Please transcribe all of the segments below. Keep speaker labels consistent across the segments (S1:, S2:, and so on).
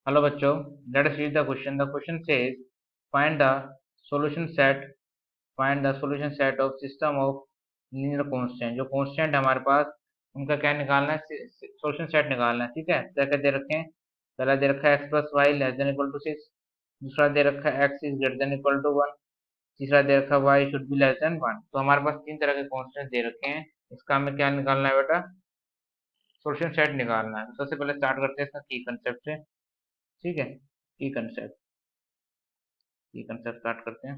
S1: Hello बच्चों, let us read the question. The question says, find the solution set, find the solution set of system of linear constant. जो constant है हमारे पास उनका क्या निकालना है, solution set निकालना है। ठीक है, क्या क्या दे रखे हैं? पहला दे रखा है x plus y less than equal to 6, दूसरा दे रखा है x is greater than equal to 1, तीसरा दे रखा है y should be less than 1। तो हमारे पास तीन तरह के constant दे रखे हैं। इसका हमें क्या निकालना है बेटा? solution set निकालना है। सबसे पहले स्टार्ट करते हैं इसका की कंसेप्ट से। ठीक है, की कंसेप्ट स्टार्ट करते हैं।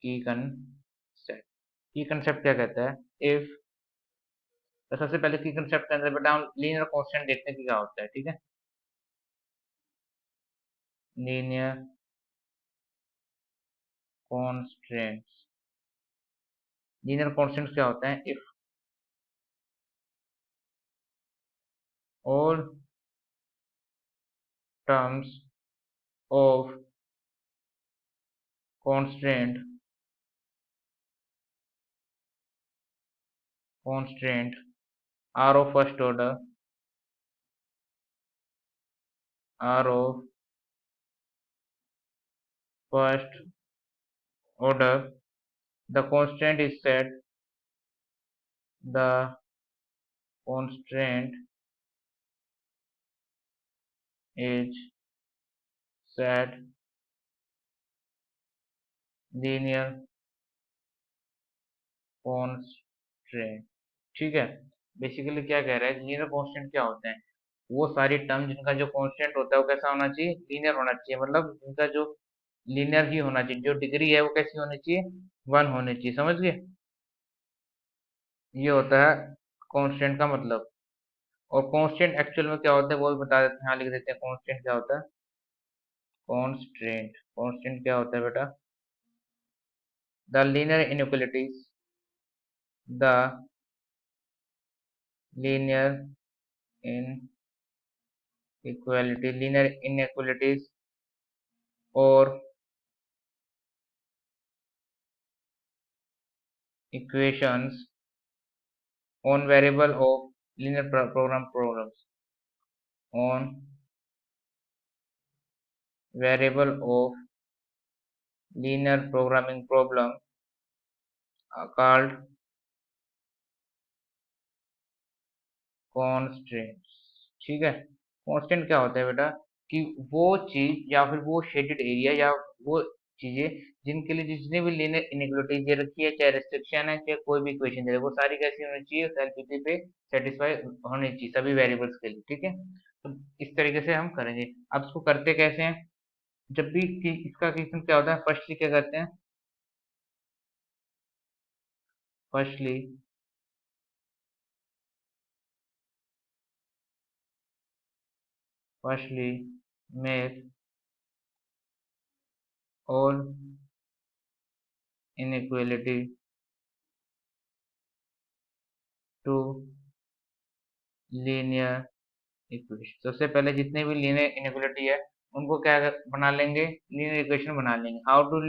S1: की कंसेप्ट की कंसेप्ट क्या कहता है? इफ तो सबसे पहले की कंसेप्ट के अंदर बेटा हम लीनियर कांस्टेंट देखते हैं कि क्या होता है। ठीक है, लीनियर कांस्टेंट्स, लीनियर कांस्टेंट्स क्या होता है? If all terms of constant are of first order, are of first order, the constant is set, the constant is set linear constant. ठीक है, बेसिकली क्या कह रहा है, लीनियर कांस्टेंट क्या होते हैं? वो सारी टर्म जिनका जो कांस्टेंट होता है वो कैसा होना चाहिए? लीनियर होना चाहिए, मतलब जिनका जो लीनियर ही होना चाहिए, जो डिग्री है वो कैसी होनी चाहिए? वन होनी चाहिए। समझ गए? ये होता है कांस्टेंट का मतलब। और कांस्टेंट एक्चुअल में क्या होता है वो भी बता देते हैं, यहाँ लिख देते हैं कांस्टेंट क्या होता है। कांस्टेंट क्या होता है बेटा? The linear inequalities, the linear linear inequalities और equations on variable of linear programs, on variable of linear programming problem called constraints। ठीक है, कांस्टेंट क्या होता है बेटा? कि वो चीज या फिर वो शेडेड एरिया या वो चीजें जिनके लिए जितने भी लीनियर इनइक्वालिटी दे रखी है, चाहे रेस्ट्रिक्शन है चाहे कोई भी इक्वेशन दे रहे, वो सारी कैसी होनी चाहिए? एलपीटी पे सेटिस्फाई होनी चाहिए सभी वेरिएबल्स के लिए। ठीक है, तो इस तरीके से हम करेंगे। अब इसको करते कैसे हैं? जब भी इसका क्वेश्चन क्या होता है, फर्स्टली क्या करते हैं? Firstly firstly make all inequality to linear equation. सबसे पहले जितने भी लीनियर इनइक्वालिटी है उनको क्या बना लेंगे? लीनियर इक्वेशन बना लेंगे। How to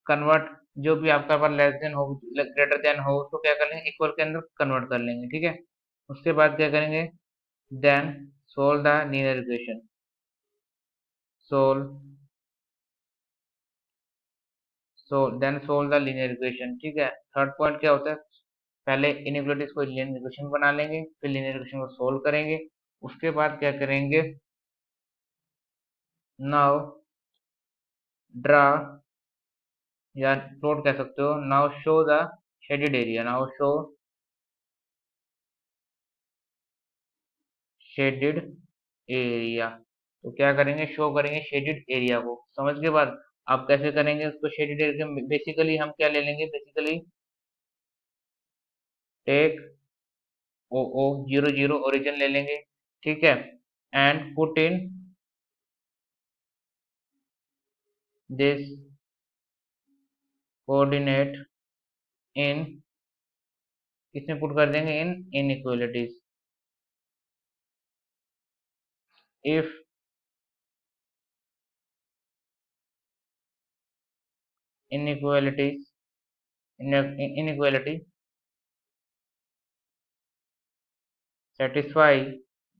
S1: convert? जो भी आपका पास लेस देन हो ग्रेटर देन हो उसको क्या कर लेंगे? इक्वल के अंदर कन्वर्ट कर लेंगे। ठीक है, उसके बाद क्या करेंगे? Then solve the linear equation, solve solve the linear equation. ठीक है, थर्ड पॉइंट क्या होता है? पहले इनइक्वालिटीज को लीनियर इक्वेशन बना लेंगे, फिर लीनियर इक्वेशन को सोल्व करेंगे। उसके बाद क्या करेंगे? नाउ ड्रा, या प्लॉट कह सकते हो। Now show the shaded area, now show shaded area. तो क्या करेंगे? शो करेंगे शेडेड एरिया को। समझ के बाद आप कैसे करेंगे उसको शेडेड एरिया? बेसिकली हम क्या ले लेंगे? Basically take O O 0 0 origin ले लेंगे। ठीक है, and put in this coordinate in, किसमें पुट कर देंगे? In inequalities. If inequalities inequality satisfy,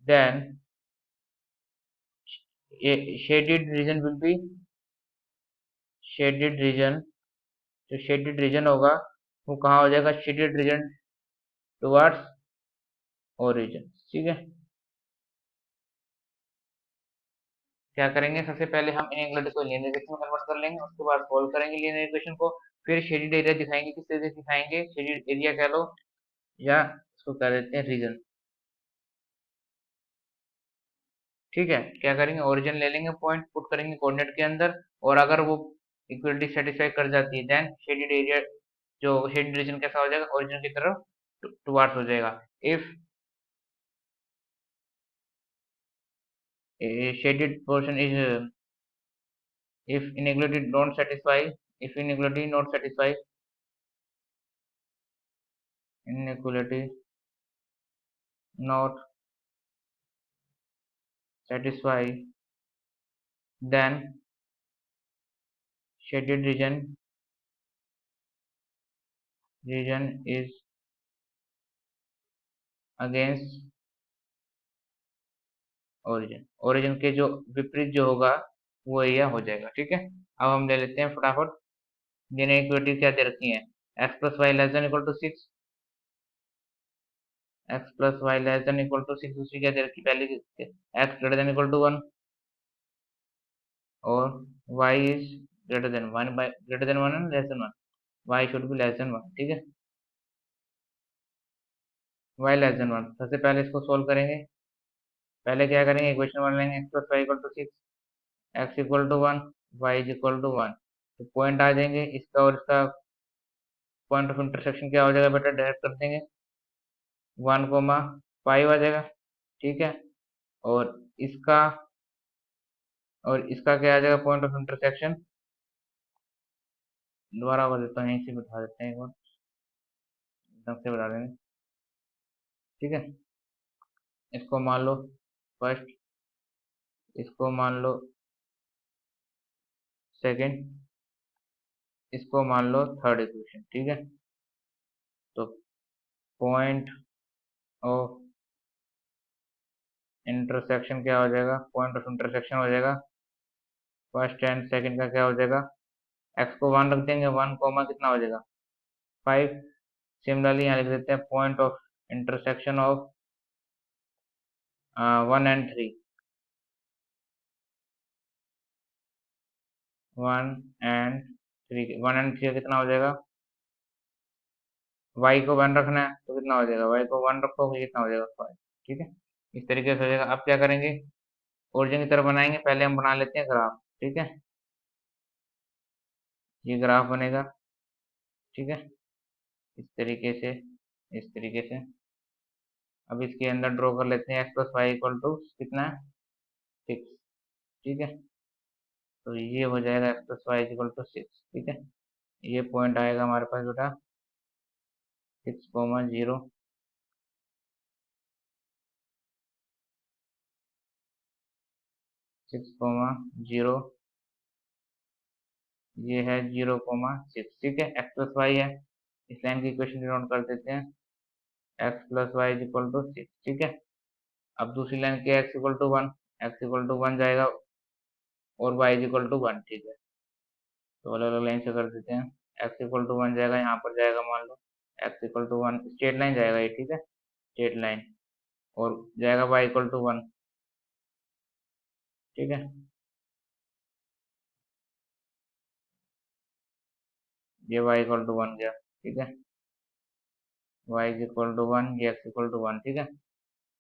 S1: then a shaded region will be shaded region. जो shaded region होगा वो कहाँ हो जाएगा? shaded region towards origin. ठीक है, क्या करेंगे? सबसे पहले हम इनइक्वालिटी को लीनियर इक्वेशन में कन्वर्ट कर लेंगे, उसके बाद सॉल्व करेंगे लीनियर इक्वेशन को, फिर शेडेड एरिया दिखाएंगे। किस तरीके से दिखाएंगे? शेडेड एरिया कह लो या इसको कह देते हैं रीजन। ठीक है, क्या करेंगे? ओरिजिन ले लेंगे, पॉइंट पुट करेंगे कोऑर्डिनेट के अंदर, और अगर वो इक्वलिटी सेटिस्फाई कर जाती है देन शेडेड एरिया, जो शेडेड रीजन कैसा हो जाएगा? ओरिजिन की तरफ टुवार्ड्स हो जाएगा। If shaded portion is if inequality don't satisfy, if inequality not satisfy, inequality not satisfy, then shaded region is against origin के जो विपरीत जो होगा वो एरिया हो जाएगा। ठीक है, अब हम ले लेते हैं फटाफट लीनियर इक्वेलिटी क्या दे रखी है। x plus y less than equal to 6, x plus y less than equal to 6, दूसरी क्या दे रखी? पहले x greater than equal to 1 और y is greater than 1 by greater than 1 and less than 1, y should be less than 1। ठीक है, y less than 1, सबसे पहले इसको सोल्व करेंगे। पहले क्या करेंगे? इक्वेशन 1 लेंगे, x plus y equal to 6, x equal to 1, y is equal to 1, तो पॉइंट आ जाएंगे। इसका और इसका पॉइंट ऑफ इंटरसेक्शन क्या हो जाएगा बेटा? डायरेक्ट कर देंगे, 1,5 आ जाएगा। ठीक है, और इसका और इसका क्या आ जाएगा पॉइंट ऑफ इंटरसेक्शन? दोबारा कर देता हूँ, यहीं से बिठा देते हैं एक बार, एकदम से बिठा देंगे। ठीक है, इसको मान लो फर्स्ट, इसको मान लो सेकंड, इसको मान लो थर्ड इक्वेशन। ठीक है, तो पॉइंट ऑफ इंटरसेक्शन क्या हो जाएगा? पॉइंट ऑफ इंटरसेक्शन हो जाएगा फर्स्ट एंड सेकंड का क्या हो जाएगा? एक्स को 1 रख देंगे, 1 कॉमा कितना हो जाएगा? 5। सिमिलरली यहाँ लिख देते हैं point of intersection of 1 and 3, 1 and 3, 1 and 3 कितना हो जाएगा? y को 1 रखना है तो कितना हो जाएगा? y को 1 रखोगे कितना हो जाएगा? 5। ठीक है, इस तरीके से हो जाएगा। अब क्या करेंगे? ओरिजिन की तरफ बनाएंगे, पहले हम बना लेते हैं ग्राफ। ठीक है, ये ग्राफ बनेगा। ठीक है, इस तरीके से, इस तरीके से। अब इसके अंदर ड्रॉ कर लेते हैं x plus y equal to कितना है? 6। ठीक है, तो ये हो जाएगा x plus y equal to 6। ठीक है, ये पॉइंट आएगा हमारे पास बेटा 6,0, 6,0, ये है 0,6। ठीक है, x प्लस वाई है, इस लाइन की इक्वेशन डिनोट कर देते हैं x plus y is equal to 6। ठीक है, अब दूसरी लाइन के x equal to 1, x equal to 1 जाएगा और y इज इक्वल टू 1। ठीक है, तो अलग अलग लाइन से कर देते हैं। x इक्वल टू 1 जाएगा, यहाँ पर जाएगा मान लो x equal to 1, straight line जाएगा ये। ठीक है, स्ट्रेट लाइन, और जाएगा y इक्वल टू 1। ठीक है, ये y इक्वल टू 1 गया। ठीक है, y इज इक्वल टू 1, ये x इक्वल टू 1। ठीक है,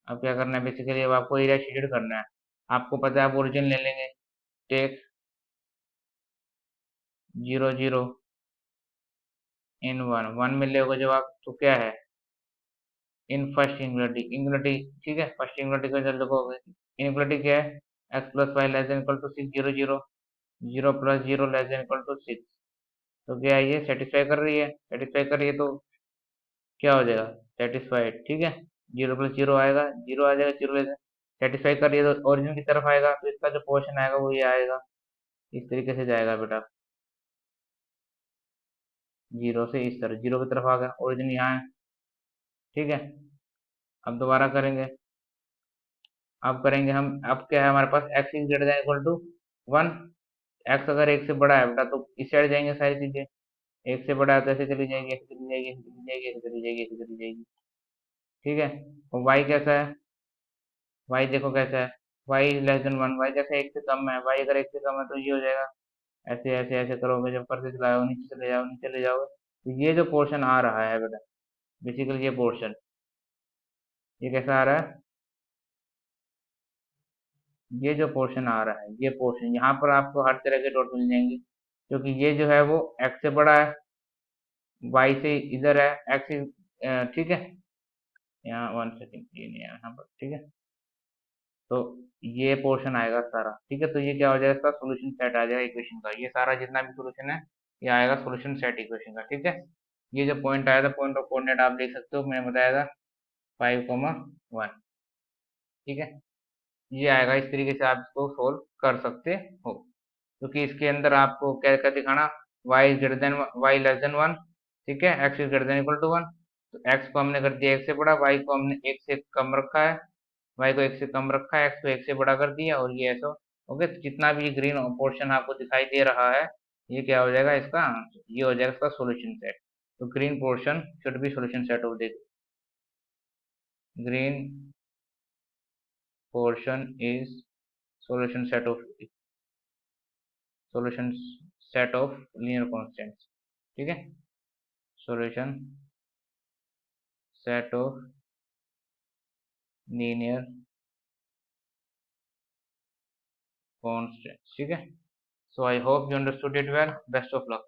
S1: अब क्या करना है? बेसिकली अब आपको एरिया शेडेड करना है। आपको पता है, आप ओरिजिन ले लेंगे, टेक 0, 0 इन 1, 1 में लोगे जब आप तो क्या है? In first inequality. ठीक है, फर्स्ट इनग्युलरिटी को जब लिखोगे, इनग्युलरिटी क्या है? x plus y less than equal to 6, 0, 0, 0 plus 0 less than equal to 6। तो क्या है? ये सेटिस्फाई कर रही है, सेटिस्फाई कर रही है, तो क्या हो जाएगा? सेटिस्फाइड। ठीक है, 0 प्लस 0 आएगा, 0 आ जाएगा, 0 लेस सेटिस्फाई कर रही है तो ओरिजिन की तरफ आएगा, तो इसका जो पोर्शन आएगा वो ये आएगा। इस तरीके से जाएगा बेटा, 0 से इस तरफ, 0 की तरफ आ गया, ओरिजिन यहाँ है। ठीक है, अब दोबारा करेंगे। अब करेंगे हम, अब क्या है हमारे पास, x is greater than equal to 1। x अगर एक से बड़ा है बेटा तो इस साइड जाएंगे सारी चीजें, एक से बड़ा है तो ऐसे चली जाएगी, ऐसे चली जाएगी, ऐसे चली जाएगी, ऐसे चली जाएगी, ऐसे चली जाएगी। ठीक है। और y कैसा है, y देखो कैसा है, y लेस देन 1, y कैसे एक से कम है, y अगर एक से कम है तो ये हो जाएगा। ऐसे ऐसे ऐसे करोगे, जब करते चलाओ, नीचे चले जाओ, नीचे ले जाओगे तो ये जो पोर्शन आ रहा है बेटा, बेसिकली ये पोर्शन, ये कैसा आ रहा है, ये जो पोर्शन आ रहा है, ये पोर्शन यहाँ पर आपको हर तरह के डॉट मिल जाएंगे, क्योंकि ये जो है वो x से बड़ा है, y से इधर है, ठीक है। यहाँ 1 सेकेंड, ये नहीं है यहाँ पर, ठीक है। तो ये पोर्शन आएगा सारा, ठीक है। तो ये क्या हो जाएगा, इसका सोल्यूशन सेट आ जाएगा इक्वेशन का, ये सारा जितना भी सोल्यूशन है ये आएगा सोल्यूशन सेट इक्वेशन का, ठीक है। ये जो पॉइंट आया था, पॉइंट ऑफ कोऑर्डिनेट आप देख सकते हो, मैंने बताया था 5,1, ठीक है। ये आएगा, इस तरीके से आप इसको सोल्व कर सकते हो, क्योंकि इसके अंदर आपको क्या क्या दिखाना, y greater than, y less than 1, ठीक है, x is greater than equal to 1। तो x को हमने कर दिया एक से बड़ा, y को हमने एक से कम रखा है, y को एक से कम रखा है, x को एक से बड़ा कर दिया, और ये ऐसा। ओके, तो जितना भी ग्रीन पोर्शन आपको दिखाई दे रहा है, ये क्या हो जाएगा इसका, ये हो जाएगा इसका सोल्यूशन सेट। तो green portion should be solution set of the, green portion is solution set of, solution set of linear constants, ठीक है, solution set of linear constants, ठीक है। So I hope you understood it well. Best of luck.